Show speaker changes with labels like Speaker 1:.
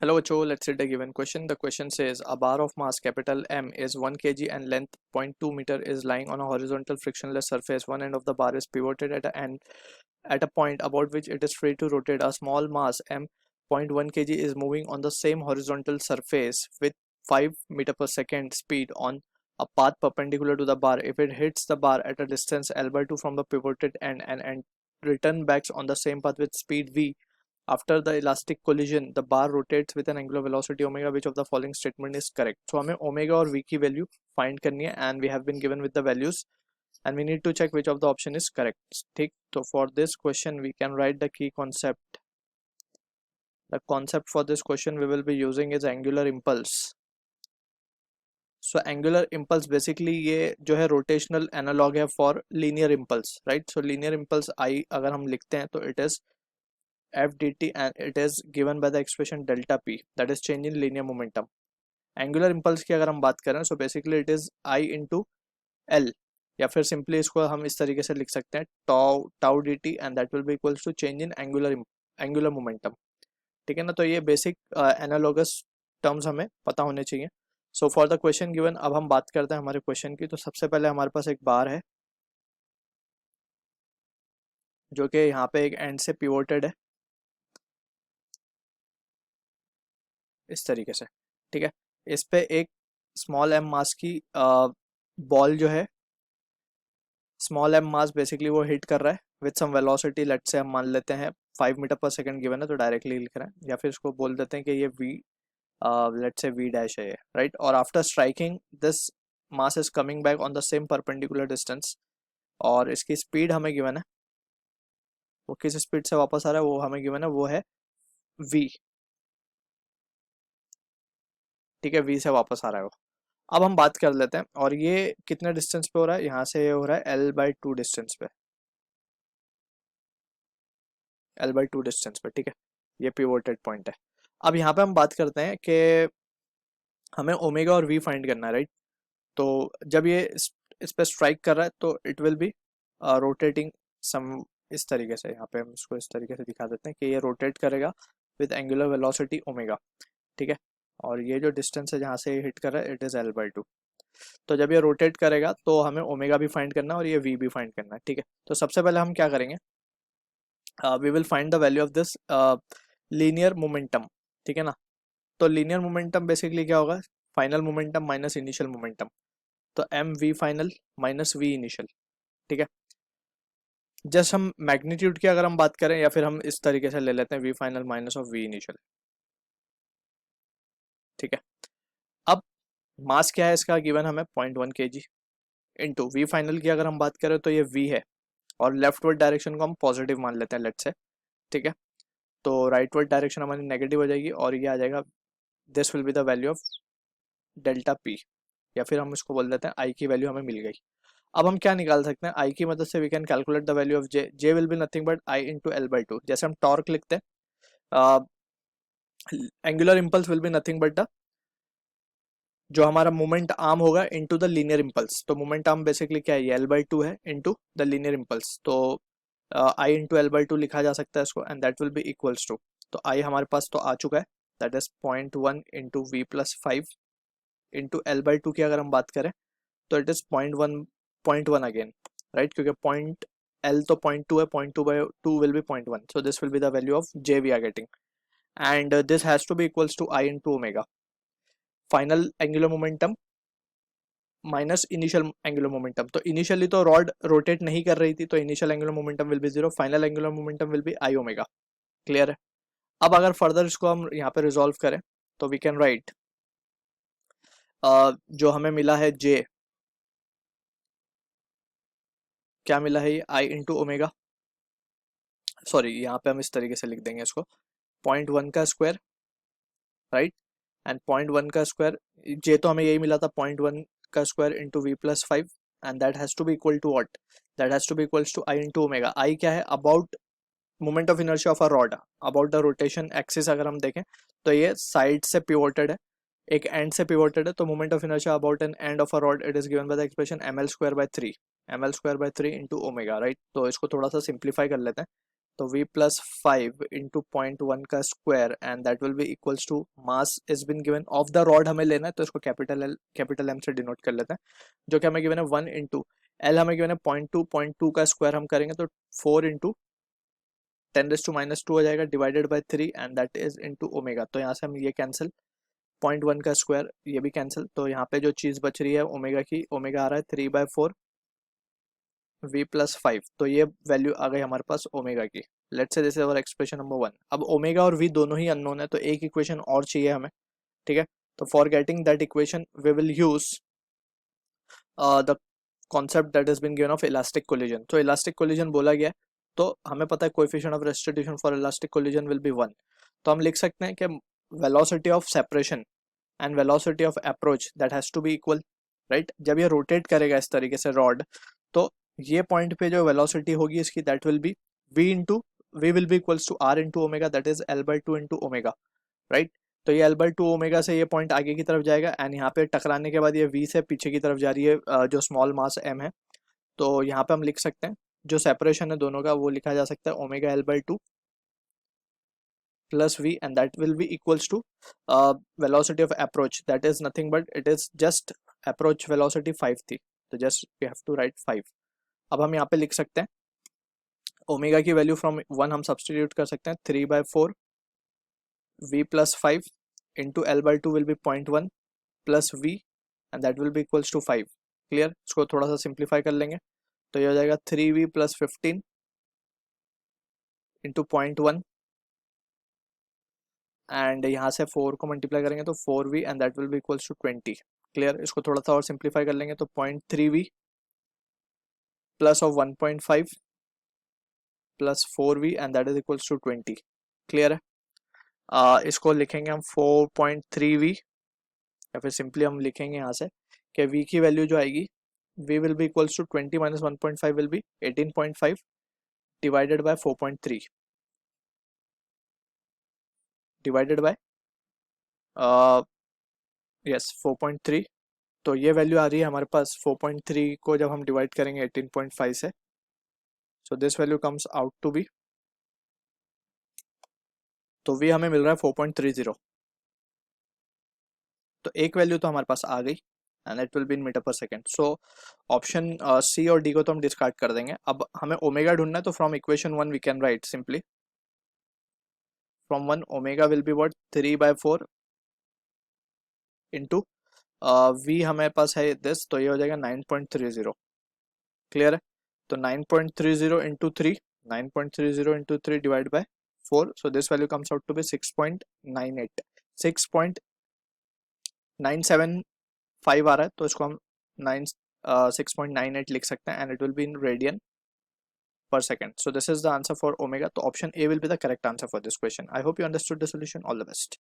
Speaker 1: Hello Cho, let's read the given question. The question says a bar of mass capital M is 1 kg and length 0.2 meter is lying on a horizontal frictionless surface. One end of the bar is pivoted at a point about which it is free to rotate. A small mass M 0.1 kg is moving on the same horizontal surface with 5 meter per second speed on a path perpendicular to the bar. If it hits the bar at a distance L by 2 from the pivoted end and return back on the same path with speed V, after the elastic collision the bar rotates with an angular velocity omega. Which of the following statement is correct? So हमें omega और v की value find करनी है and we have been given with the values and we need to check which of the option is correct. ठीक, तो for this question we can write the key concept. The concept for this question we will be using is angular impulse. So angular impulse basically ये जो है rotational analog है for linear impulse, right? So linear impulse I अगर हम लिखते हैं तो it is f dt and it is given by the expression delta p, that is change in linear momentum. Angular impulse की अगर हम बात करें so basically it is I into L, या फिर सिंपली इसको हम इस तरीके से लिख सकते हैं tau dt and that will be equals to change in angular momentum. ठीक है ना, तो ये बेसिक एनालॉगस टर्म्स हमें पता होने चाहिए. So for the question given अब हम बात करते हैं हमारे क्वेश्चन की. तो सबसे पहले हमारे पास एक बार है जो कि यहाँ पे एक एंड से पिवोटेड है इस तरीके से. ठीक है, इस पे एक स्मॉल एम मास की बॉल जो है, स्मॉल एम मास बेसिकली वो हिट कर रहा है with some velocity. Let's say हम मान लेते हैं 5 मीटर पर सेकंड गिवन है तो डायरेक्टली लिख रहे हैं, या फिर इसको बोल देते हैं कि ये v let's say v dash है ये, राइट. और after striking this mass is coming back on the same perpendicular distance और इसकी स्पीड हमें गिवन है. वो किस स्पीड से वापस आ रहा है वो हमें गिवन है, वो है v. ठीक है, v से वापस आ रहा है वो. अब हम बात कर लेते हैं और ये कितने डिस्टेंस पे हो रहा है, यहाँ से ये हो रहा है L/2 डिस्टेंस पे, L/2 डिस्टेंस पे. ठीक है, ये पिवोटेड पॉइंट है. अब यहाँ पे हम बात करते हैं कि हमें ओमेगा और वी फाइंड करना है, राइट. तो जब ये इस पे स्ट्राइक कर रहा है तो इट विल बी रोटेटिंग सम इस तरीके से. यहाँ पे हम इसको इस तरीके से दिखा देते हैं कि ये रोटेट करेगा विद एंगुलर वेलोसिटी ओमेगा. ठीक है, और ये जो डिस्टेंस है जहाँ से ये हिट कर रहा है इट इज़ L/2. तो जब ये रोटेट करेगा तो हमें ओमेगा भी फाइंड करना है और ये वी भी फाइंड करना है. ठीक है, तो सबसे पहले हम क्या करेंगे, we will find the value of this linear momentum. ठीक है ना, तो लीनियर मोमेंटम बेसिकली क्या होगा, final momentum minus initial momentum. तो M V final minus V initial. ठीक है, जस्ट हम मैग्नीट्यूड की अगर हम बात करें या फिर हम इस तरीके से ले लेते हैं v final minus of v initial. ठीक है, अब मास क्या है इसका गिवन हमें 0.1 kg इंटू वी फाइनल की अगर हम बात करें तो ये v है और लेफ्टवर्ड डायरेक्शन को हम पॉजिटिव मान लेते हैं लेट्स से. ठीक है, तो राइटवर्ड डायरेक्शन हमारी नेगेटिव हो जाएगी और ये आ जाएगा this will be the value of delta P, या फिर हम इसको बोल देते हैं आई की वैल्यू हमें मिल गई. अब हम क्या निकाल सकते हैं, आई की मदद से we can calculate the value of J. J will be nothing but I into L/2. जैसे हम टॉर्क लिखते हैं, angular impulse will be nothing but the जो हमारा मोमेंट आर्म होगा इनटू द लीनियर इम्पल्स. तो मोमेंट आर्म बेसिकली क्या है, ये L/2 है इनटू द लीनियर इम्पल्स. तो आई इंटू L/2 लिखा जा सकता है इसको and that will be equals to, तो आई हमारे पास तो आ चुका है, that is 0.1 into v plus 5 into L/2 की अगर हम बात करें तो इट इज 0.1 अगेन, राइट, क्योंकि पॉइंट L तो 0.2 है, 0.2/2 will be 0.1. So this will be the value of J we are getting and this has to be equals to I into omega. Final angular momentum minus initial angular momentum. तो initially तो rod rotate नहीं कर रही थी तो initial angular momentum will be 0, final angular momentum will be I omega. Clear है. अब अगर फर्दर इसको हम यहाँ पे रिजॉल्व करें तो वी कैन राइट जो हमें मिला है जे, क्या मिला है, ये आई इंटू ओमेगा. सॉरी, यहाँ पे हम इस तरीके से लिख देंगे इसको 0.1 का स्क्वायर, राइट, एंड 0.1 का स्क्वायर. जे तो हमें यही मिला था 0.1 का square into v plus 5 and that has to be equal to what, that has to be equals to I into omega. I क्या है, about moment of inertia of a rod about the rotation axis. अगर हम देखें तो ये side से pivoted है, एक एंड से पिवोटेड है, तो moment of inertia about an end of a rod it is given by the expression ml² by 3 into omega, right. तो इसको थोड़ा सा सिंप्लीफाई कर लेते हैं तो v प्लस 5 इंटू 0.1 का square and that will be equals to mass is been given of the rod हमें लेना है, तो इसको कैपिटल एम से डिनोट कर लेते हैं, जो कि हमें गिवन है 1 इंटू एल हमें गिवन है 0.2 का स्क्वायर हम करेंगे तो 4 इंटू 10⁻² हो जाएगा divided by 3 and that is into omega. तो यहाँ से हम ये कैंसिल 0.1 का स्क्वायर ये भी कैंसिल, तो यहाँ पे जो चीज़ बच रही है ओमेगा की, ओमेगा आ रहा है 3/4 v प्लस 5, तो ये वैल्यू आ गई हमारे पास ओमेगा की। Let's say this is our expression number 1। अब ओमेगा और v दोनों ही अननोन है, तो एक इक्वेशन और चाहिए हमें, ठीक है। तो for getting that equation we will use the concept that is been given of elastic collision. तो इलास्टिक कोलिजन बोला गया है, तो हमें पता है coefficient of restitution for elastic collision will be 1। तो हम लिख सकते हैं कि velocity of separation and velocity of approach that has to be equal, right. जब ये रोटेट करेगा इस तरीके से रॉड, तो ये पॉइंट पे जो वेलोसिटी होगी इसकी that will be v will be equals to r into omega, that is l/2 into omega, right. तो ये l/2 ओमेगा से ये पॉइंट आगे की तरफ जाएगा एंड यहाँ पे टकराने के बाद ये v से पीछे की तरफ जा रही है जो स्मॉल मास m है। तो यहाँ पे हम लिख सकते हैं जो सेपरेशन है दोनों का वो लिखा जा सकता है omega l/2 plus v and that will be equals to velocity of approach, that is nothing but it is just approach velocity 5 थी, तो just we have to write 5। अब हम यहाँ पे लिख सकते हैं ओमेगा की वैल्यू फ्रॉम 1 हम सब्सटीट्यूट कर सकते हैं 3/4 v plus 5 into l/2 will be 0.1 plus v and that will be equals to 5। Clear, इसको थोड़ा सा सिंप्लीफाई कर लेंगे तो ये हो जाएगा 3v प्लस 15 इंटू 0.1 एंड यहाँ से 4 को मल्टीप्लाई करेंगे तो 4v and that will be equals to 20। Clear, इसको थोड़ा सा और सिंप्लीफाई कर लेंगे तो 0.3v plus of 1.5 plus 4v and that is equals to 20। Clear है, इसको लिखेंगे हम 4.3v या फिर सिंपली हम लिखेंगे यहाँ से कि v की वैल्यू जो आएगी v will be equals to 20 minus 1.5 will be 18.5 divided by 4.3 divided by yes 4.3। तो ये वैल्यू आ रही है हमारे पास 4.3 को जब हम डिवाइड करेंगे 18.5 से, so this value comes out to be, तो v हमें मिल रहा है 4.30। तो एक वैल्यू तो हमारे पास आ गई and it will be in metre per second. So option C और डी को तो हम डिस्कार्ड कर देंगे। अब हमें ओमेगा ढूंढना है, तो from equation 1 we can write simply from 1 omega will be what 3/4 into v हमारे पास है दिस, तो ये हो जाएगा 9.30। क्लियर है, तो 9.30 into 3 9.30 into 3 divide by 4, so this value comes out to be 6.98 6.975 आ रहा है, तो इसको हम 6.98 लिख सकते हैं and it will be in radian per second. So this is the answer for omega. So option A will be the correct answer for this question. I hope you understood the solution. All the best.